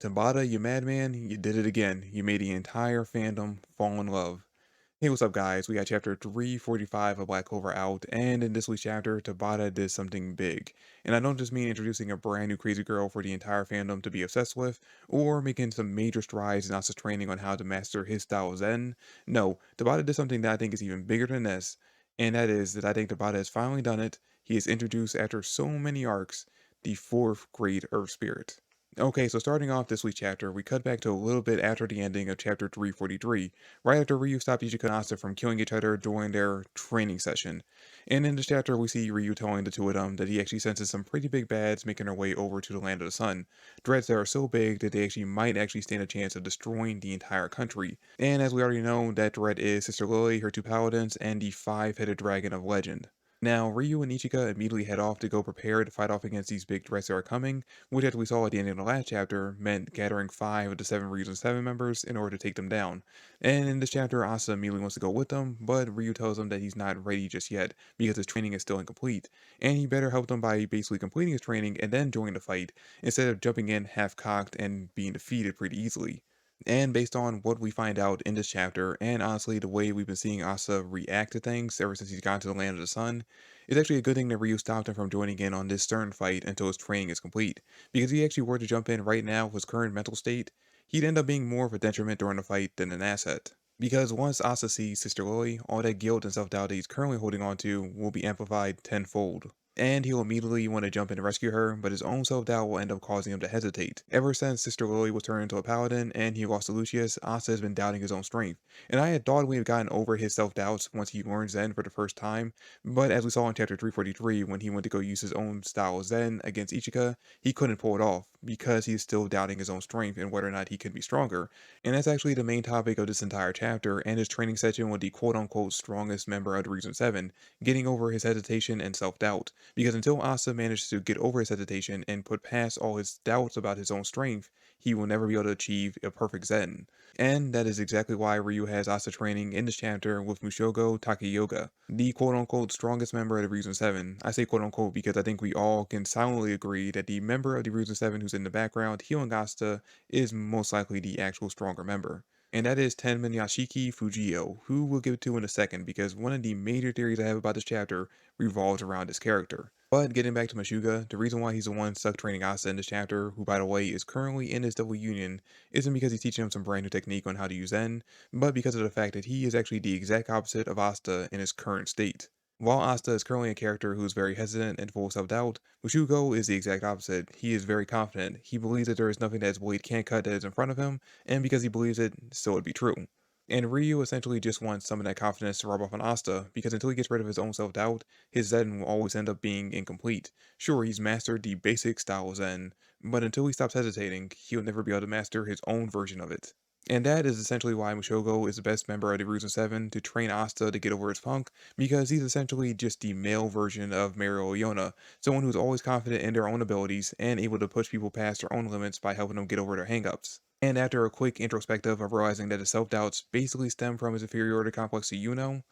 Tabata, you madman, you did it again. You made the entire fandom fall in love. Hey, what's up, guys? We got chapter 345 of Black Clover out, and in this week's chapter, Tabata did something big. And I don't just mean introducing a brand new crazy girl for the entire fandom to be obsessed with, or making some major strides in Asta's training on how to master his style of Zen. No, Tabata did something that I think is even bigger than this, and that is that I think Tabata has finally done it. He is introduced after so many arcs, the fourth great Earth Spirit. Okay, so starting off this week's chapter, we cut back to a little bit after the ending of chapter 343, right after Ryu stopped Ichika and Asta from killing each other during their training session. And in this chapter, we see Ryu telling the two of them that he actually senses some pretty big bads making their way over to the land of the sun. Dreads that are so big that they might actually stand a chance of destroying the entire country. And as we already know, that dread is Sister Lily, her two paladins, and the five-headed dragon of legend. Now, Ryu and Ichika immediately head off to go prepare to fight off against these big threats that are coming, which as we saw at the end of the last chapter, meant gathering 5 of the 7 Ryuzen Seven members in order to take them down. And in this chapter, Asta immediately wants to go with them, but Ryu tells him that he's not ready just yet, because his training is still incomplete, and he better help them by basically completing his training and then joining the fight, instead of jumping in half-cocked and being defeated pretty easily. And based on what we find out in this chapter, and honestly the way we've been seeing Asa react to things ever since he's gone to the land of the sun, it's actually a good thing that Ryu stopped him from joining in on this stern fight until his training is complete. Because if he actually were to jump in right now with his current mental state, he'd end up being more of a detriment during the fight than an asset. Because once Asa sees Sister Lily, all that guilt and self-doubt that he's currently holding on to will be amplified tenfold. And he'll immediately want to jump in to rescue her, but his own self-doubt will end up causing him to hesitate. Ever since Sister Lily was turned into a paladin and he lost to Lucius, Asa has been doubting his own strength. And I had thought we had gotten over his self-doubts once he learned Zen for the first time, but as we saw in chapter 343 when he went to go use his own style of Zen against Ichika, he couldn't pull it off because he is still doubting his own strength and whether or not he can be stronger. And that's actually the main topic of this entire chapter and his training session with the quote-unquote strongest member of the Ryuzen Seven, getting over his hesitation and self-doubt. Because until Asta manages to get over his hesitation and put past all his doubts about his own strength, he will never be able to achieve a perfect Zen. And that is exactly why Ryu has Asta training in this chapter with Mushogo Takeyoga, the quote-unquote strongest member of the Ryuzen Seven. I say quote-unquote because I think we all can silently agree that the member of the Ryuzen Seven who's in the background healing Asta is most likely the actual stronger member. And that is Tenmin Yashiki Fujio, who we'll get to in a second because one of the major theories I have about this chapter revolves around this character. But getting back to Meshuga, the reason why he's the one stuck training Asta in this chapter, who by the way is currently in his double union, isn't because he's teaching him some brand new technique on how to use Zen, but because of the fact that he is actually the exact opposite of Asta in his current state. While Asta is currently a character who is very hesitant and full of self-doubt, Mushogo is the exact opposite. He is very confident. He believes that there is nothing that his blade can't cut that is in front of him, and because he believes it, so it'd be true. And Ryu essentially just wants some of that confidence to rub off on Asta, because until he gets rid of his own self-doubt, his Zen will always end up being incomplete. Sure, he's mastered the basic style of Zen, but until he stops hesitating, he'll never be able to master his own version of it. And that is essentially why Mushogo is the best member of the Ryuzen Seven to train Asta to get over his funk, because he's essentially just the male version of Mario Oyona, someone who's always confident in their own abilities and able to push people past their own limits by helping them get over their hangups. And after a quick introspective of realizing that his self-doubts basically stem from his inferiority complex to Yuno,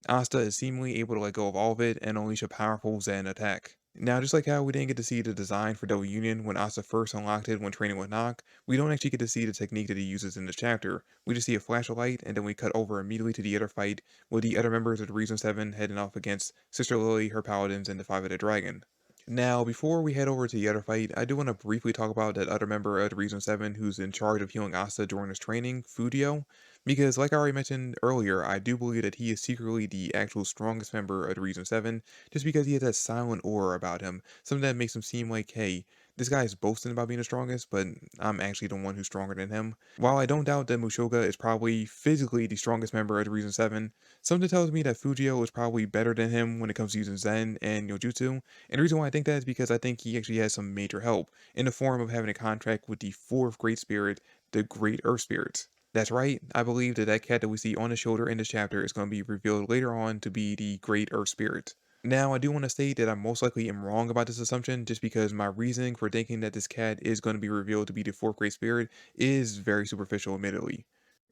Asta is seemingly able to let go of all of it and unleash a powerful Zen attack. Now, just like how we didn't get to see the design for Double Union when Asta first unlocked it when training with Nock, we don't actually get to see the technique that he uses in this chapter. We just see a flash of light, and then we cut over immediately to the other fight, with the other members of the Ryuzen 7 heading off against Sister Lily, her paladins, and the Five-Headed Dragon. Now, before we head over to the other fight, I do want to briefly talk about that other member of the Ryuzen 7 who's in charge of healing Asta during his training, Fudio, because like I already mentioned earlier, I do believe that he is secretly the actual strongest member of the Ryuzen 7, just because he has that silent aura about him, something that makes him seem like, hey, this guy is boasting about being the strongest, but I'm actually the one who's stronger than him. While I don't doubt that Mushoga is probably physically the strongest member of the Ryuzen 7, something tells me that Fujio is probably better than him when it comes to using Zen and Yojutsu, and the reason why I think that is because I think he actually has some major help in the form of having a contract with the fourth Great Spirit, the Great Earth Spirit. That's right, I believe that that cat that we see on the shoulder in this chapter is going to be revealed later on to be the Great Earth Spirit. Now, I do want to state that I most likely am wrong about this assumption just because my reasoning for thinking that this cat is going to be revealed to be the fourth Great Spirit is very superficial, admittedly.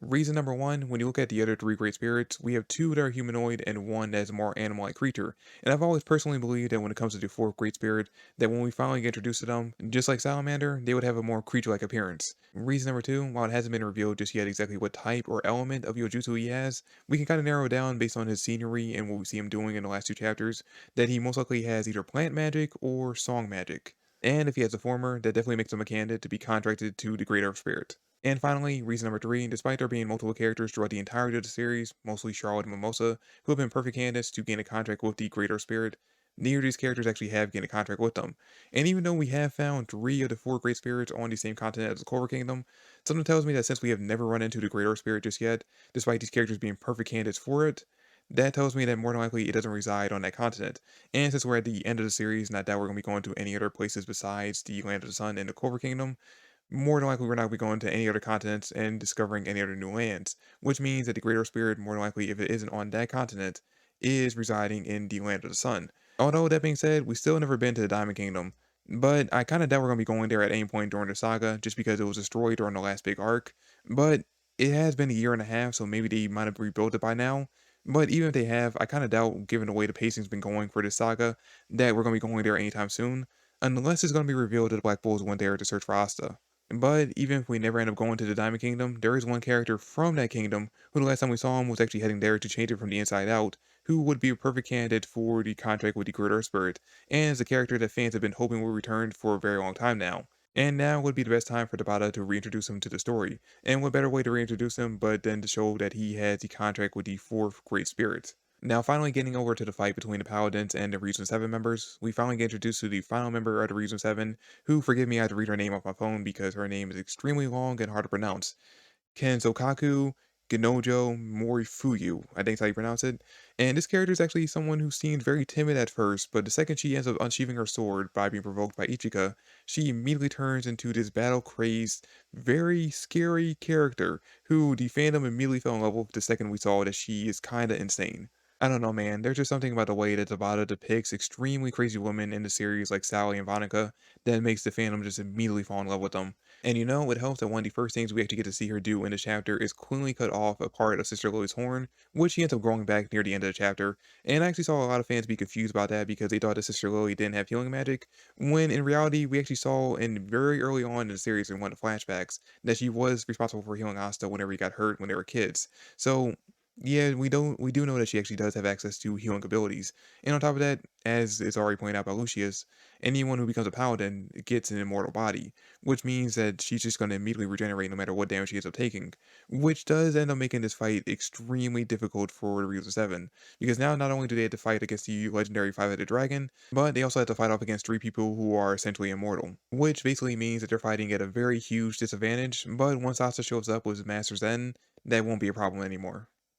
Reason number one, when you look at the other three great spirits, we have two that are humanoid and one that is a more animal-like creature. And I've always personally believed that when it comes to the fourth great spirit, that when we finally get introduced to them, just like Salamander, they would have a more creature-like appearance. Reason number two, while it hasn't been revealed just yet exactly what type or element of Yojutsu he has, we can kind of narrow it down based on his scenery and what we see him doing in the last two chapters, that he most likely has either plant magic or song magic. And if he has the former, that definitely makes him a candidate to be contracted to the Great Earth Spirit. And finally, reason number three, despite there being multiple characters throughout the entirety of the series, mostly Charlotte and Mimosa, who have been perfect candidates to gain a contract with the Greater Spirit, neither of these characters actually have gained a contract with them. And even though we have found three of the four Great Spirits on the same continent as the Clover Kingdom, something tells me that since we have never run into the Greater Spirit just yet, despite these characters being perfect candidates for it, that tells me that more than likely it doesn't reside on that continent. And since we're at the end of the series, not that we're going to be going to any other places besides the Land of the Sun and the Clover Kingdom, more than likely we're not going to be going to any other continents and discovering any other new lands, which means that the Greater Spirit, more than likely, if it isn't on that continent, is residing in the Land of the Sun. Although, that being said, we still never been to the Diamond Kingdom, but I kind of doubt we're going to be going there at any point during the saga, just because it was destroyed during the last big arc. But it has been a year and a half, so maybe they might have rebuilt it by now. But even if they have, I kind of doubt, given the way the pacing's been going for this saga, that we're going to be going there anytime soon, unless it's going to be revealed that the Black Bulls went there to search for Asta. But even if we never end up going to the Diamond Kingdom, there is one character from that kingdom who the last time we saw him was actually heading there to change it from the inside out, who would be a perfect candidate for the contract with the Great Earth Spirit, and is a character that fans have been hoping will return for a very long time now. And now would be the best time for Tabata to reintroduce him to the story. And what better way to reintroduce him but than to show that he has the contract with the fourth Great Spirit. Now, finally getting over to the fight between the Paladins and the Ryuzen Seven members, we finally get introduced to the final member of the Ryuzen Seven, who, forgive me, I had to read her name off my phone because her name is extremely long and hard to pronounce. Kenzokaku Ginojo Morifuyu, I think that's how you pronounce it. And this character is actually someone who seemed very timid at first, but the second she ends up unsheathing her sword by being provoked by Ichika, she immediately turns into this battle-crazed, very scary character who the fandom immediately fell in love with the second we saw that she is kinda insane. I don't know, man. There's just something about the way that Tabata depicts extremely crazy women in the series like Sally and Vonica that makes the fandom just immediately fall in love with them. And you know, it helps that one of the first things we actually get to see her do in this chapter is cleanly cut off a part of Sister Lily's horn, which she ends up growing back near the end of the chapter. And I actually saw a lot of fans be confused about that because they thought that Sister Lily didn't have healing magic, when in reality, we actually saw in very early on in the series in one of the flashbacks that she was responsible for healing Asta whenever he got hurt when they were kids. So yeah, we do know that she actually does have access to healing abilities. And on top of that, as is already pointed out by Lucius, anyone who becomes a paladin gets an immortal body, which means that she's just going to immediately regenerate no matter what damage she ends up taking, which does end up making this fight extremely difficult for the Ryuzen 7, because now not only do they have to fight against the legendary five-headed dragon, but they also have to fight off against three people who are essentially immortal, which basically means that they're fighting at a very huge disadvantage, but once Asta shows up with Master Zen, that won't be a problem anymore.